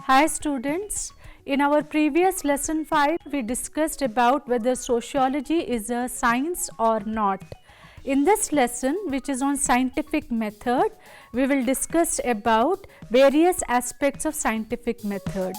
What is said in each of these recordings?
Hi students, in our previous lesson 5 we discussed about whether sociology is a science or not. In this lesson, which is on scientific method, we will discuss about various aspects of scientific method.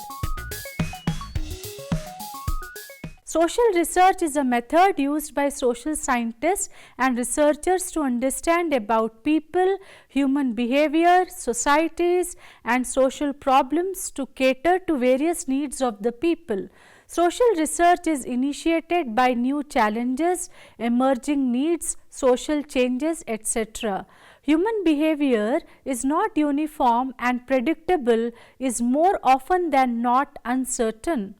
Social research is a method used by social scientists and researchers to understand about people, human behavior, societies and social problems to cater to various needs of the people. Social research is initiated by new challenges, emerging needs, social changes, etc. Human behavior is not uniform and predictable, is more often than not uncertain.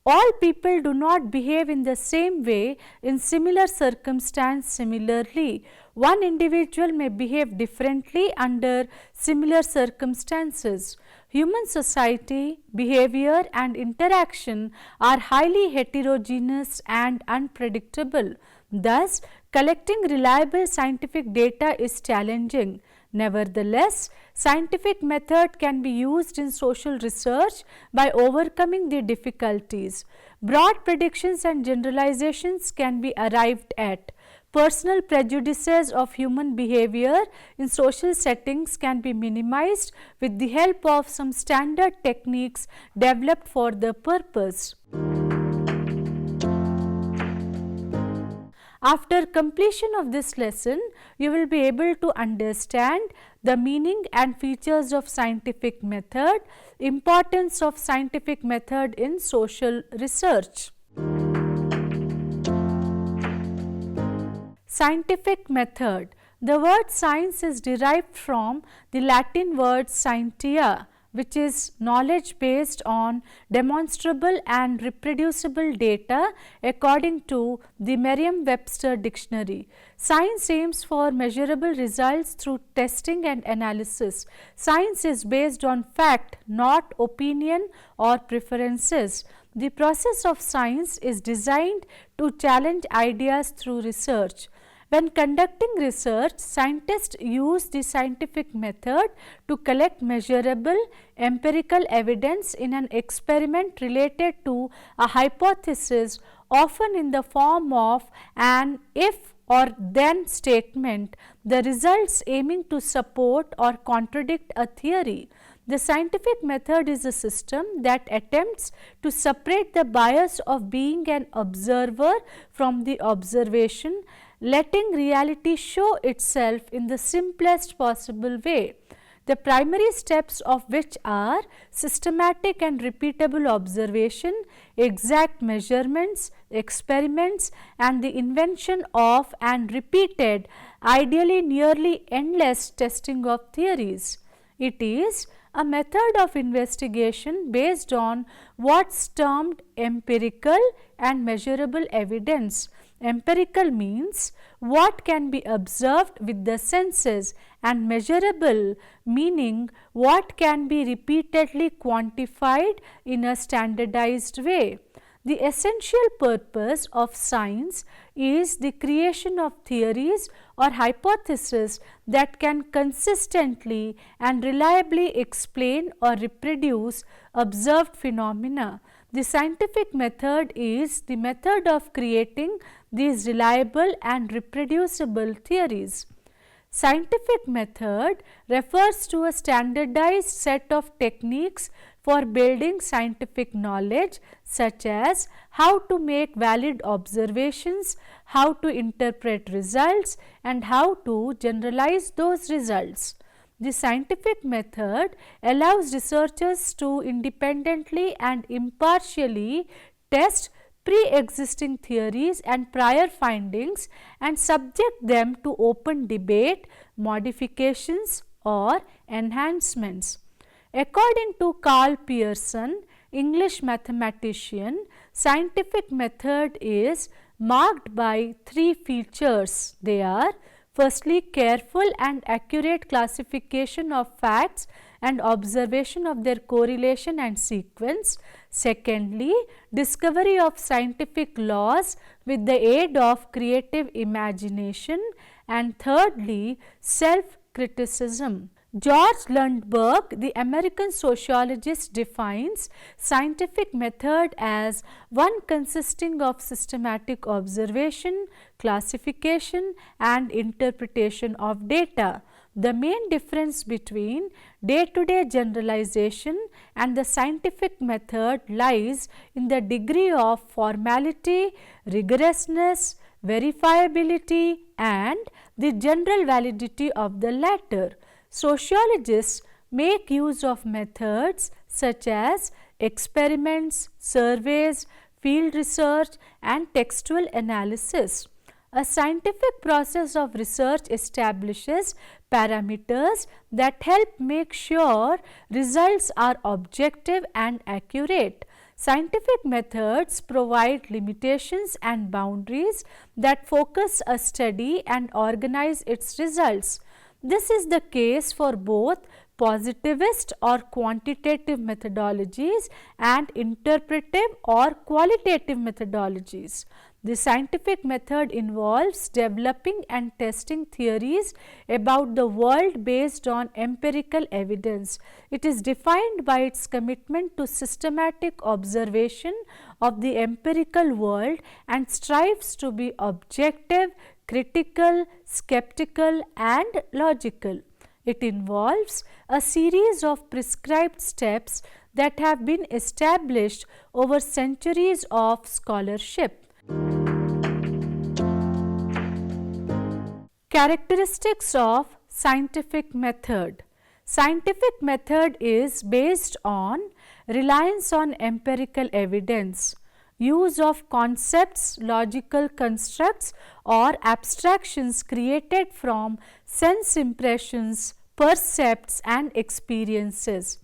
All people do not behave in the same way in similar circumstance similarly. One individual may behave differently under similar circumstances. Human society, behavior and interaction are highly heterogeneous and unpredictable. Thus, collecting reliable scientific data is challenging. Nevertheless, scientific method can be used in social research by overcoming the difficulties. Broad predictions and generalizations can be arrived at. Personal prejudices of human behavior in social settings can be minimized with the help of some standard techniques developed for the purpose. After completion of this lesson, you will be able to understand the meaning and features of scientific method, importance of scientific method in social research. Scientific method. The word science is derived from the Latin word scientia, which is knowledge based on demonstrable and reproducible data according to the Merriam-Webster dictionary. Science aims for measurable results through testing and analysis. Science is based on fact, not opinion or preferences. The process of science is designed to challenge ideas through research. When conducting research, scientists use the scientific method to collect measurable empirical evidence in an experiment related to a hypothesis, often in the form of an if or then statement, the results aiming to support or contradict a theory. The scientific method is a system that attempts to separate the bias of being an observer from the observation, letting reality show itself in the simplest possible way. The primary steps of which are systematic and repeatable observation, exact measurements, experiments and the invention of and repeated, ideally nearly endless testing of theories. It is a method of investigation based on what's termed empirical and measurable evidence. Empirical means what can be observed with the senses, and measurable meaning what can be repeatedly quantified in a standardized way. The essential purpose of science is the creation of theories or hypotheses that can consistently and reliably explain or reproduce observed phenomena. The scientific method is the method of creating these reliable and reproducible theories. Scientific method refers to a standardized set of techniques for building scientific knowledge, such as how to make valid observations, how to interpret results and how to generalize those results. The scientific method allows researchers to independently and impartially test pre-existing theories and prior findings and subject them to open debate, modifications or enhancements. According to Carl Pearson, English mathematician, scientific method is marked by three features. They are: firstly, careful and accurate classification of facts and observation of their correlation and sequence. Secondly, discovery of scientific laws with the aid of creative imagination. And thirdly, self-criticism. George Lundberg, the American sociologist, defines scientific method as one consisting of systematic observation, classification and interpretation of data. The main difference between day-to-day generalization and the scientific method lies in the degree of formality, rigorousness, verifiability and the general validity of the latter. Sociologists make use of methods such as experiments, surveys, field research and textual analysis. A scientific process of research establishes parameters that help make sure results are objective and accurate. Scientific methods provide limitations and boundaries that focus a study and organize its results. This is the case for both positivist or quantitative methodologies and interpretive or qualitative methodologies. The scientific method involves developing and testing theories about the world based on empirical evidence. It is defined by its commitment to systematic observation of the empirical world and strives to be objective, critical, skeptical and logical. It involves a series of prescribed steps that have been established over centuries of scholarship. Characteristics of scientific method. Scientific method is based on reliance on empirical evidence, use of concepts, logical constructs or abstractions created from sense impressions, percepts and experiences.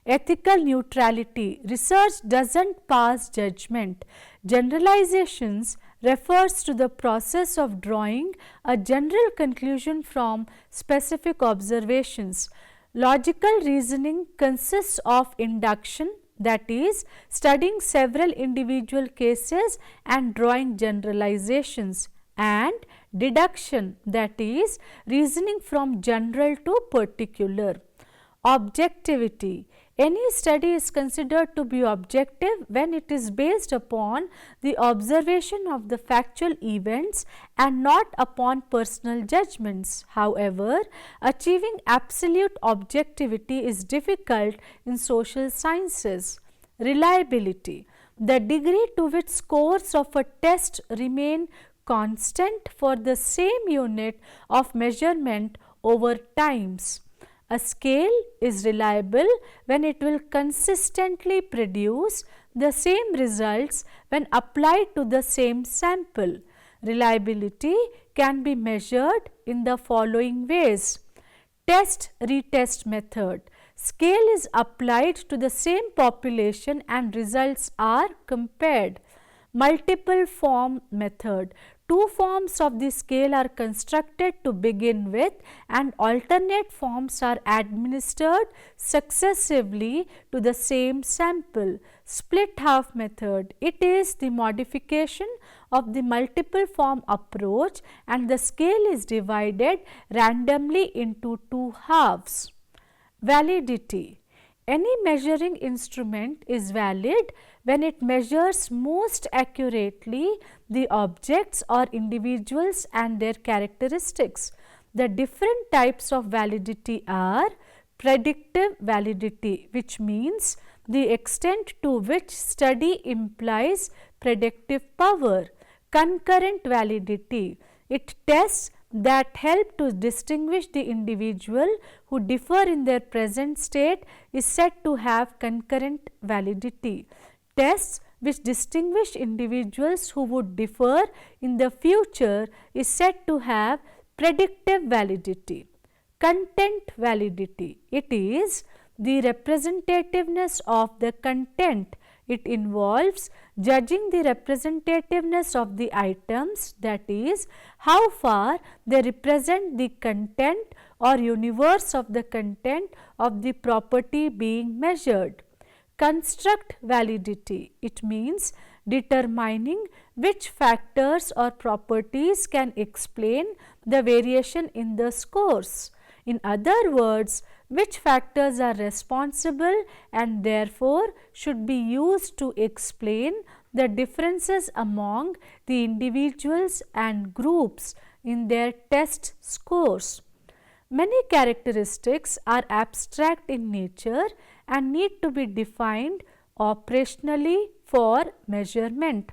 Ethical neutrality. Research does not pass judgment. Generalizations refers to the process of drawing a general conclusion from specific observations. Logical reasoning consists of induction, that is, studying several individual cases and drawing generalizations, and deduction, that is, reasoning from general to particular. Objectivity. Any study is considered to be objective when it is based upon the observation of the factual events and not upon personal judgments. However, achieving absolute objectivity is difficult in social sciences. Reliability. The degree to which scores of a test remain constant for the same unit of measurement over times. A scale is reliable when it will consistently produce the same results when applied to the same sample. Reliability can be measured in the following ways. Test-retest method. Scale is applied to the same population and results are compared. Multiple form method. Two forms of the scale are constructed to begin with and alternate forms are administered successively to the same sample. Split half method. It is the modification of the multiple form approach and the scale is divided randomly into two halves. Validity. Any measuring instrument is valid when it measures most accurately the objects or individuals and their characteristics. The different types of validity are predictive validity, which means the extent to which study implies predictive power. Concurrent validity. It tests that help to distinguish the individual who differ in their present state is said to have concurrent validity. Tests which distinguish individuals who would differ in the future is said to have predictive validity. Content validity. It is the representativeness of the content. It involves judging the representativeness of the items, that is, how far they represent the content or universe of the content of the property being measured. Construct validity. It means determining which factors or properties can explain the variation in the scores. In other words, which factors are responsible and therefore should be used to explain the differences among the individuals and groups in their test scores. Many characteristics are abstract in nature and need to be defined operationally for measurement.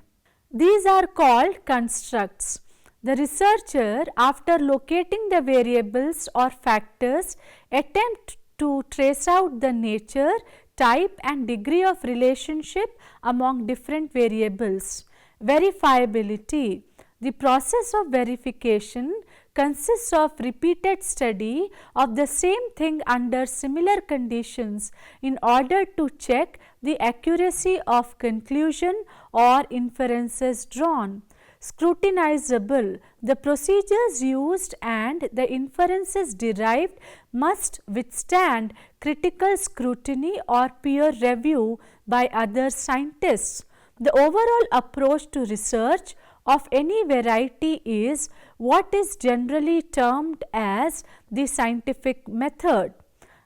These are called constructs. The researcher, after locating the variables or factors, attempt to trace out the nature, type and degree of relationship among different variables. Verifiability. The process of verification consists of repeated study of the same thing under similar conditions in order to check the accuracy of conclusion or inferences drawn. Scrutinizable. The procedures used and the inferences derived must withstand critical scrutiny or peer review by other scientists. The overall approach to research of any variety is what is generally termed as the scientific method.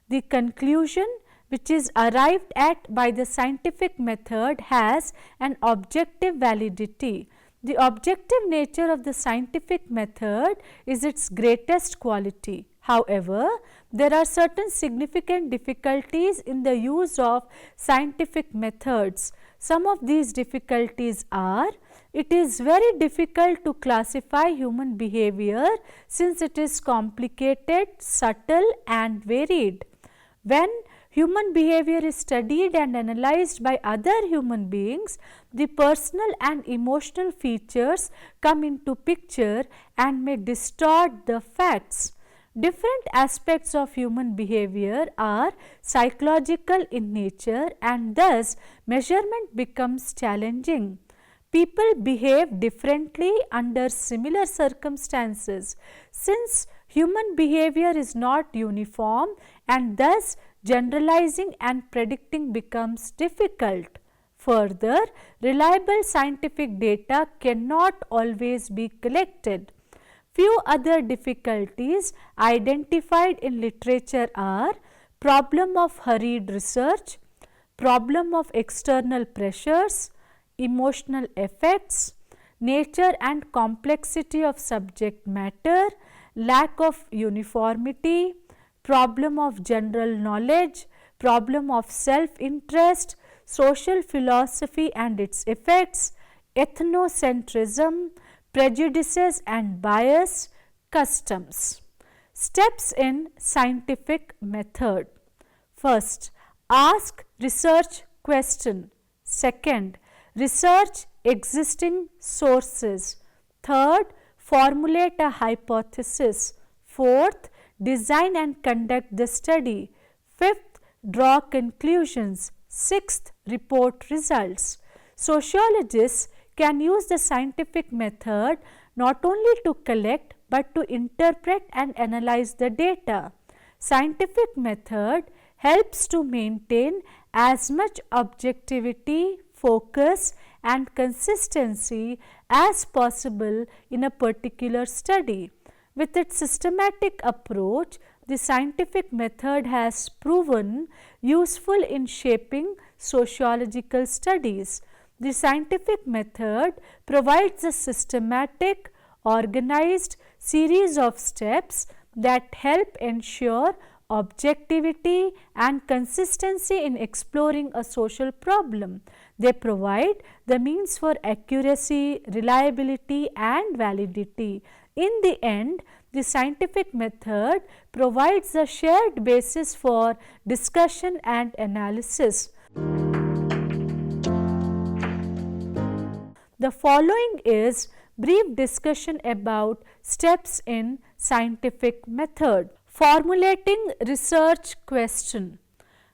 The conclusion which is arrived at by the scientific method has an objective validity. The objective nature of the scientific method is its greatest quality. However, there are certain significant difficulties in the use of scientific methods. Some of these difficulties are: it is very difficult to classify human behavior since it is complicated, subtle and varied. When human behavior is studied and analyzed by other human beings, the personal and emotional features come into picture and may distort the facts. Different aspects of human behavior are psychological in nature and thus measurement becomes challenging. People behave differently under similar circumstances. Since human behavior is not uniform and thus generalizing and predicting becomes difficult. Further, reliable scientific data cannot always be collected. Few other difficulties identified in literature are problem of hurried research, problem of external pressures, emotional effects, nature and complexity of subject matter, lack of uniformity, problem of general knowledge, problem of self-interest, social philosophy and its effects, ethnocentrism, prejudices and bias, customs. Steps in scientific method. First, ask research question. Second, research existing sources. Third, formulate a hypothesis. Fourth, design and conduct the study. Fifth, draw conclusions. Sixth, report results. Sociologists can use the scientific method not only to collect but to interpret and analyze the data. Scientific method helps to maintain as much objectivity, focus and consistency as possible in a particular study. With its systematic approach, the scientific method has proven useful in shaping sociological studies. The scientific method provides a systematic, organized series of steps that help ensure objectivity and consistency in exploring a social problem. They provide the means for accuracy, reliability and validity. In the end, the scientific method provides a shared basis for discussion and analysis. The following is brief discussion about steps in scientific method. Formulating research question.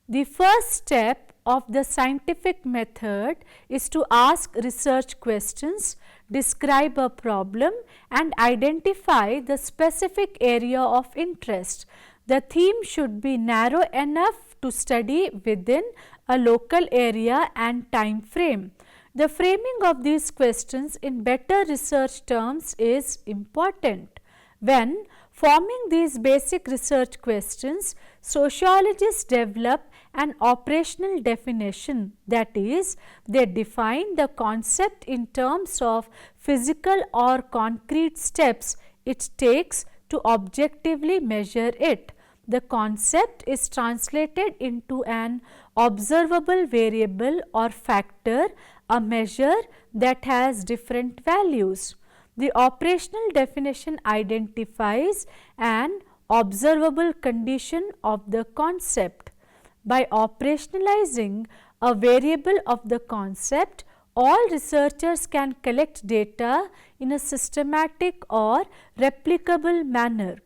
The first step of the scientific method is to ask research questions, describe a problem and identify the specific area of interest. The theme should be narrow enough to study within a local area and time frame. The framing of these questions in better research terms is important. When Forming these basic research questions, sociologists develop an operational definition, that is, they define the concept in terms of physical or concrete steps it takes to objectively measure it. The concept is translated into an observable variable or factor, a measure that has different values. The operational definition identifies an observable condition of the concept. By operationalizing a variable of the concept, all researchers can collect data in a systematic or replicable manner.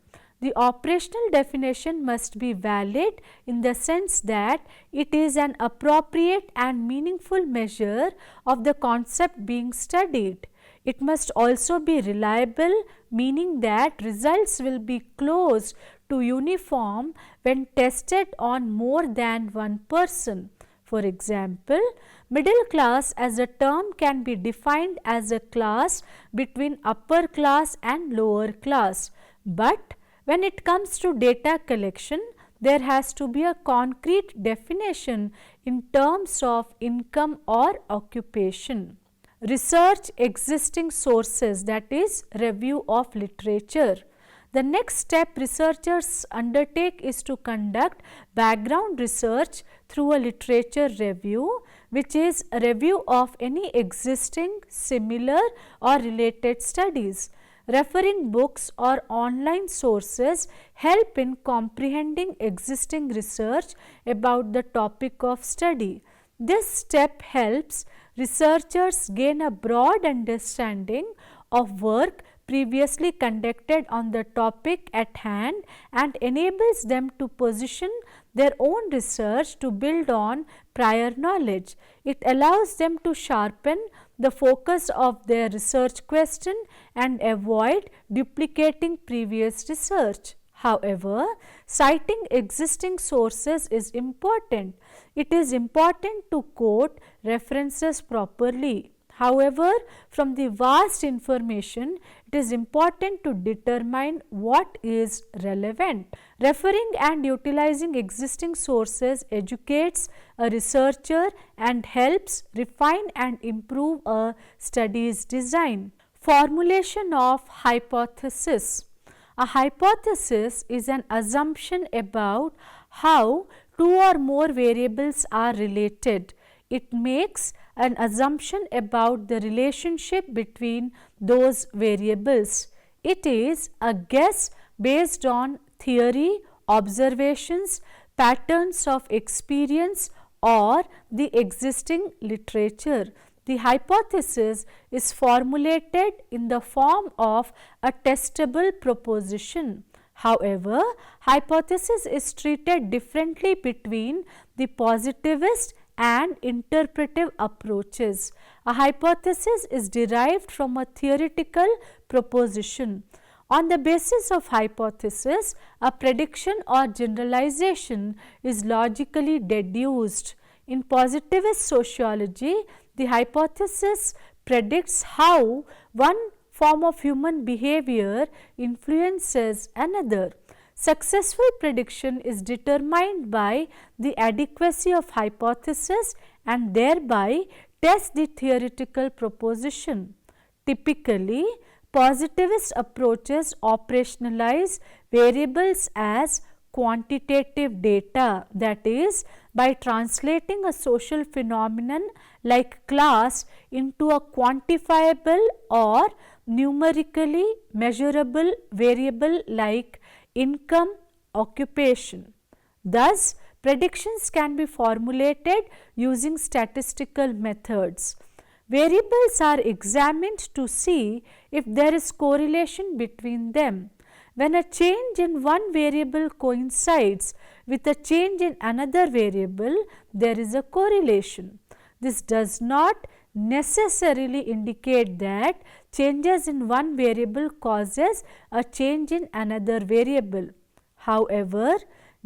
The operational definition must be valid in the sense that it is an appropriate and meaningful measure of the concept being studied. It must also be reliable, meaning that results will be close to uniform when tested on more than one person. For example, middle class as a term can be defined as a class between upper class and lower class, but when it comes to data collection, there has to be a concrete definition in terms of income or occupation. Research existing sources, that is, review of literature. The next step researchers undertake is to conduct background research through a literature review, which is a review of any existing, similar or related studies. Referring books or online sources help in comprehending existing research about the topic of study. This step helps researchers gain a broad understanding of work previously conducted on the topic at hand and enables them to position their own research to build on prior knowledge. It allows them to sharpen the focus of their research question and avoid duplicating previous research. However, citing existing sources is important. It is important to quote references properly. However, from the vast information, it is important to determine what is relevant. Referring and utilizing existing sources educates a researcher and helps refine and improve a study's design. Formulation of hypothesis. A hypothesis is an assumption about how two or more variables are related. It makes an assumption about the relationship between those variables. It is a guess based on theory, observations, patterns of experience or the existing literature. The hypothesis is formulated in the form of a testable proposition. However, hypothesis is treated differently between the positivist and interpretive approaches. A hypothesis is derived from a theoretical proposition. On the basis of hypothesis, a prediction or generalization is logically deduced. In positivist sociology, the hypothesis predicts how one form of human behavior influences another. Successful prediction is determined by the adequacy of hypothesis and thereby test the theoretical proposition. Typically, positivist approaches operationalize variables as quantitative data, that is, by translating a social phenomenon like class into a quantifiable or numerically measurable variable like income, occupation. Thus, predictions can be formulated using statistical methods. Variables are examined to see if there is correlation between them. When a change in one variable coincides with a change in another variable, there is a correlation. This does not necessarily indicate that changes in one variable causes a change in another variable. However,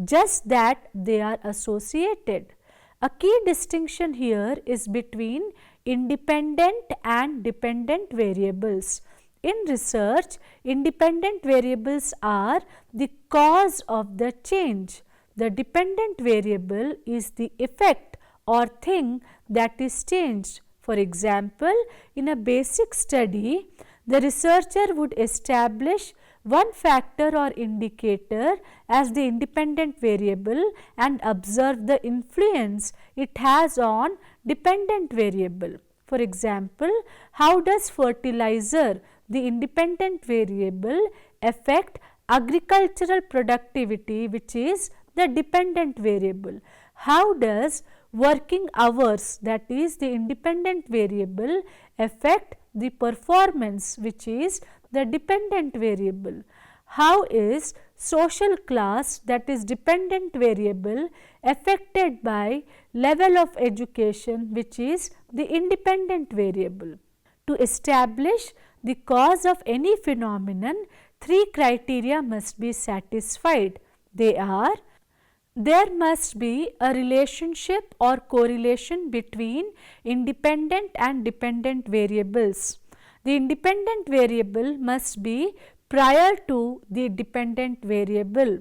just that they are associated. A key distinction here is between independent and dependent variables. In research, independent variables are the cause of the change. The dependent variable is the effect or thing that is changed. For example, in a basic study, the researcher would establish one factor or indicator as the independent variable and observe the influence it has on dependent variable. For example, how does fertilizer, the independent variable, affect agricultural productivity, which is the dependent variable? How does working hours, that is the independent variable, affect the performance, which is the dependent variable? How is social class, that is dependent variable, affected by level of education, which is the independent variable? To establish the cause of any phenomenon, three criteria must be satisfied. They are: there must be a relationship or correlation between independent and dependent variables. The independent variable must be prior to the dependent variable.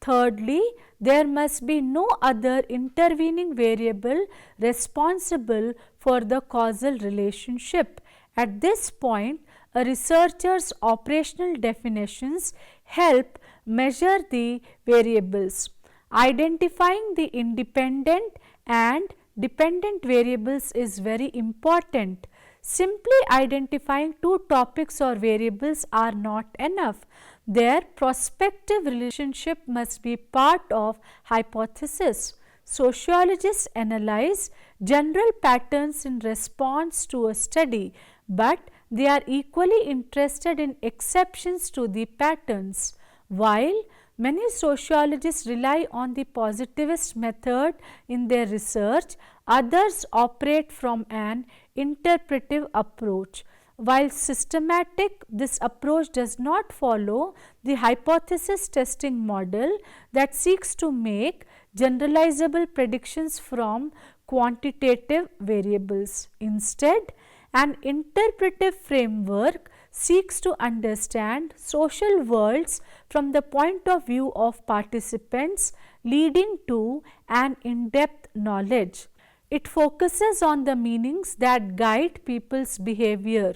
Thirdly, there must be no other intervening variable responsible for the causal relationship. At this point, a researcher's operational definitions help measure the variables. Identifying the independent and dependent variables is very important. Simply identifying two topics or variables are not enough. Their prospective relationship must be part of hypothesis. Sociologists analyze general patterns in response to a study, but they are equally interested in exceptions to the patterns. While many sociologists rely on the positivist method in their research, others operate from an interpretive approach. While systematic, this approach does not follow the hypothesis testing model that seeks to make generalizable predictions from quantitative variables. Instead, an interpretive framework seeks to understand social worlds from the point of view of participants, leading to an in-depth knowledge. It focuses on the meanings that guide people's behavior.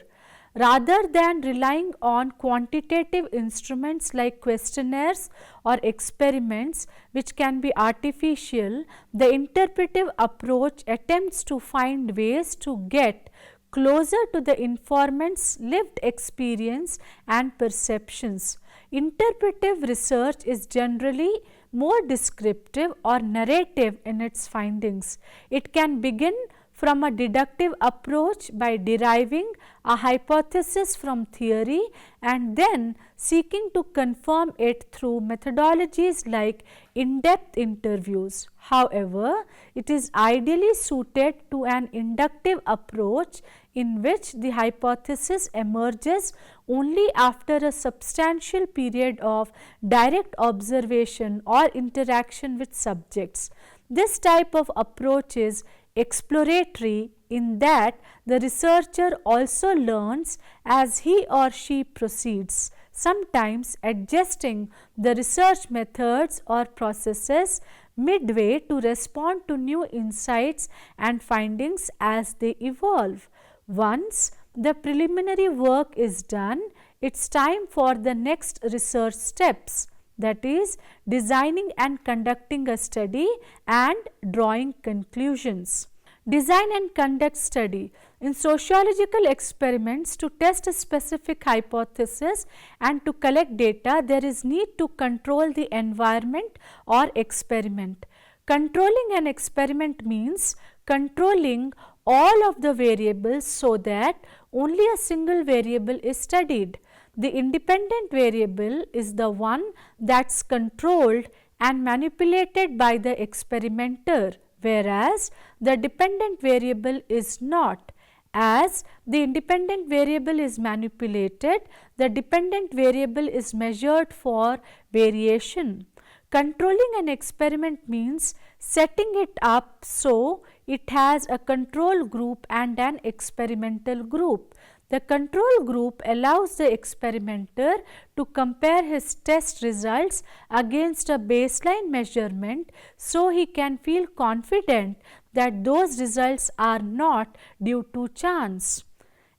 Rather than relying on quantitative instruments like questionnaires or experiments, which can be artificial, the interpretive approach attempts to find ways to get closer to the informant's lived experience and perceptions. Interpretive research is generally more descriptive or narrative in its findings. It can begin from a deductive approach by deriving a hypothesis from theory and then seeking to confirm it through methodologies like in-depth interviews. However, it is ideally suited to an inductive approach in which the hypothesis emerges only after a substantial period of direct observation or interaction with subjects. This type of approach is exploratory in that the researcher also learns as he or she proceeds, sometimes adjusting the research methods or processes midway to respond to new insights and findings as they evolve. Once the preliminary work is done, it's time for the next research steps, that is designing and conducting a study and drawing conclusions. Design and conduct study. In sociological experiments, to test a specific hypothesis and to collect data, there is need to control the environment or experiment. Controlling an experiment means controlling all of the variables so that only a single variable is studied. The independent variable is the one that's controlled and manipulated by the experimenter, whereas the dependent variable is not. As the independent variable is manipulated, the dependent variable is measured for variation. Controlling an experiment means setting it up so it has a control group and an experimental group. The control group allows the experimenter to compare his test results against a baseline measurement so he can feel confident that those results are not due to chance.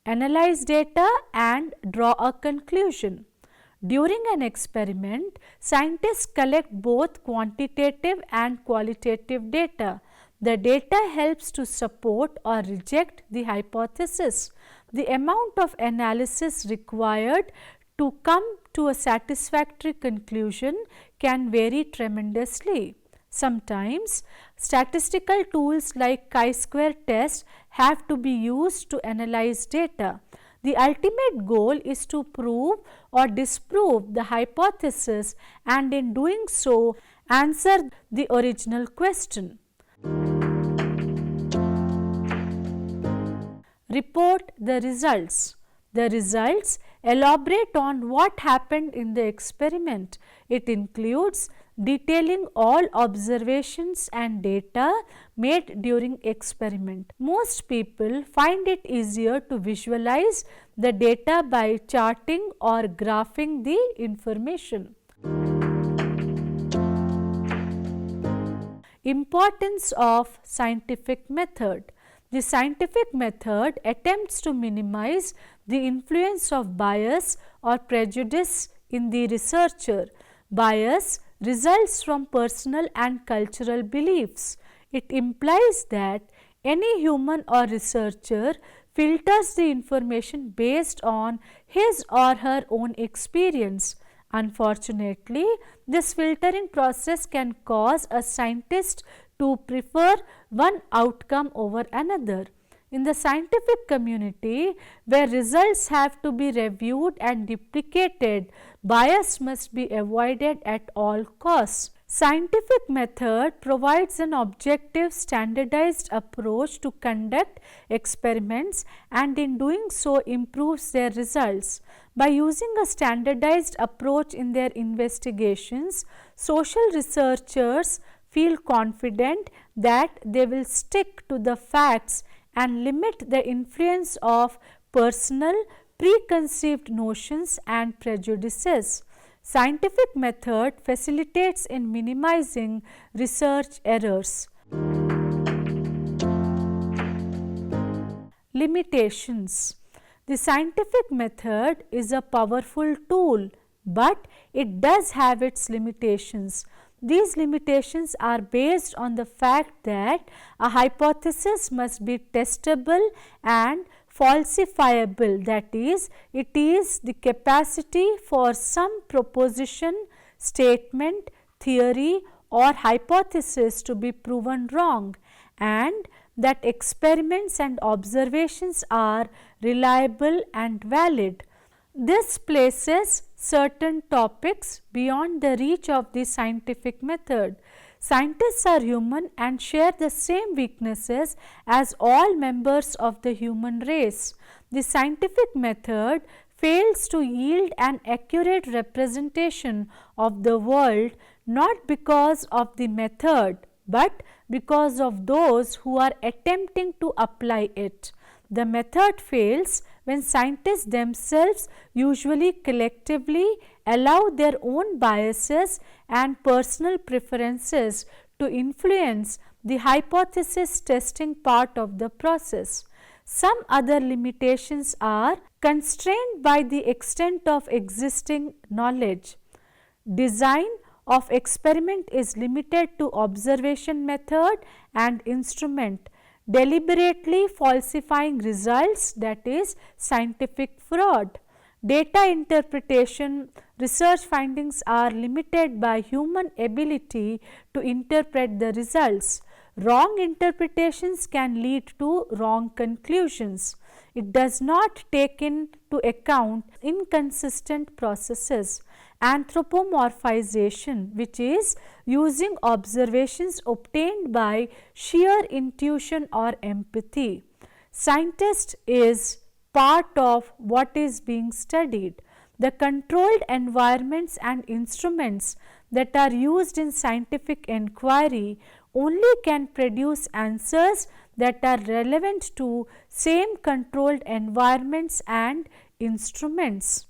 Analyze data and draw a conclusion. During an experiment, scientists collect both quantitative and qualitative data. The data helps to support or reject the hypothesis. The amount of analysis required to come to a satisfactory conclusion can vary tremendously. Sometimes, statistical tools like chi-square test have to be used to analyze data. The ultimate goal is to prove or disprove the hypothesis, and in doing so, answer the original question. Report the results. The results elaborate on what happened in the experiment. It includes detailing all observations and data made during experiment. Most people find it easier to visualize the data by charting or graphing the information. Importance of scientific method. The scientific method attempts to minimize the influence of bias or prejudice in the researcher. Bias results from personal and cultural beliefs. It implies that any human or researcher filters the information based on his or her own experience. Unfortunately, this filtering process can cause a scientist to prefer one outcome over another. In the scientific community, where results have to be reviewed and duplicated, bias must be avoided at all costs. Scientific method provides an objective, standardized approach to conduct experiments, and in doing so improves their results. By using a standardized approach in their investigations, social researchers feel confident that they will stick to the facts and limit the influence of personal, preconceived notions and prejudices. Scientific method facilitates in minimizing research errors. Limitations. The scientific method is a powerful tool, but it does have its limitations. These limitations are based on the fact that a hypothesis must be testable and falsifiable, that is, it is the capacity for some proposition, statement, theory or hypothesis to be proven wrong, and that experiments and observations are reliable and valid. This places certain topics beyond the reach of the scientific method. Scientists are human and share the same weaknesses as all members of the human race. The scientific method fails to yield an accurate representation of the world not because of the method, but because of those who are attempting to apply it. The method fails when scientists themselves, usually collectively, allow their own biases and personal preferences to influence the hypothesis testing part of the process. Some other limitations are constrained by the extent of existing knowledge. Design of experiment is limited to observation method and instrument. Deliberately falsifying results, that is scientific fraud. Data interpretation, research findings are limited by human ability to interpret the results. Wrong interpretations can lead to wrong conclusions. It does not take into account inconsistent processes. Anthropomorphization, which is using observations obtained by sheer intuition or empathy. Scientist is part of what is being studied. The controlled environments and instruments that are used in scientific inquiry only can produce answers that are relevant to same controlled environments and instruments.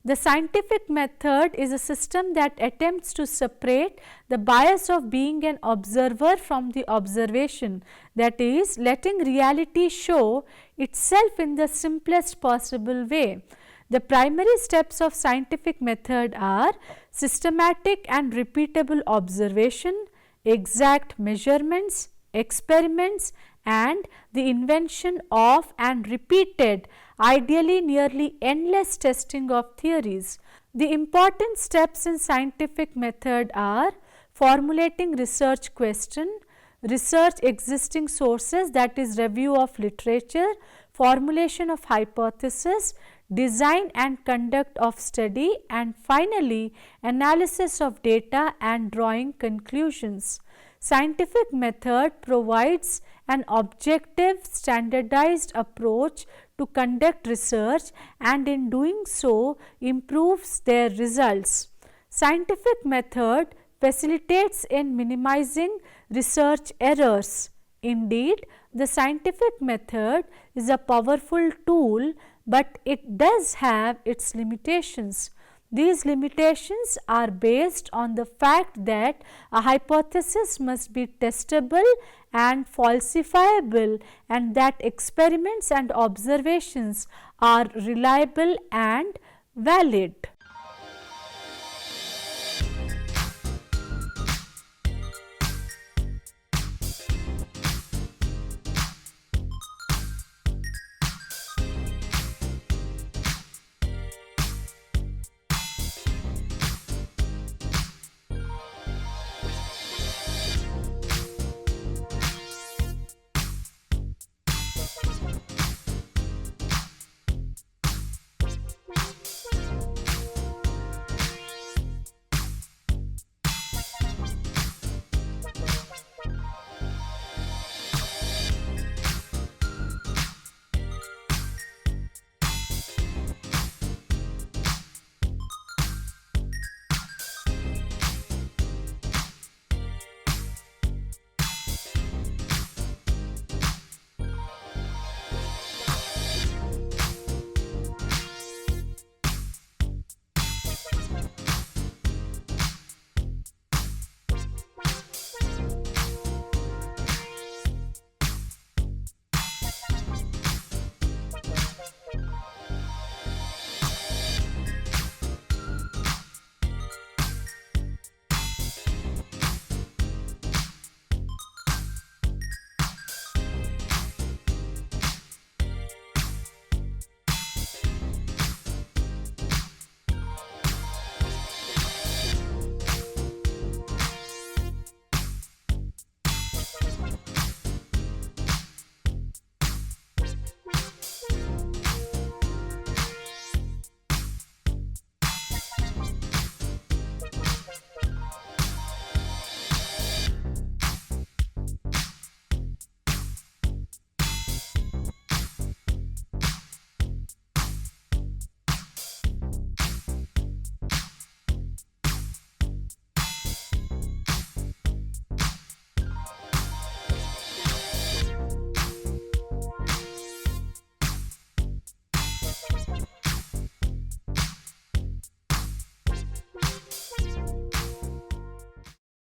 The scientific method is a system that attempts to separate the bias of being an observer from the observation, that is, letting reality show itself in the simplest possible way. The primary steps of scientific method are systematic and repeatable observation, exact measurements, experiments, and the invention of and repeated, ideally nearly endless testing of theories. The important steps in scientific method are formulating research question, research existing sources, that is review of literature, formulation of hypothesis, design and conduct of study, and finally analysis of data and drawing conclusions. Scientific method provides an objective, standardized approach to conduct research and in doing so improves their results. Scientific method facilitates in minimizing research errors. Indeed, the scientific method is a powerful tool, but it does have its limitations. These limitations are based on the fact that a hypothesis must be testable and falsifiable, and that experiments and observations are reliable and valid.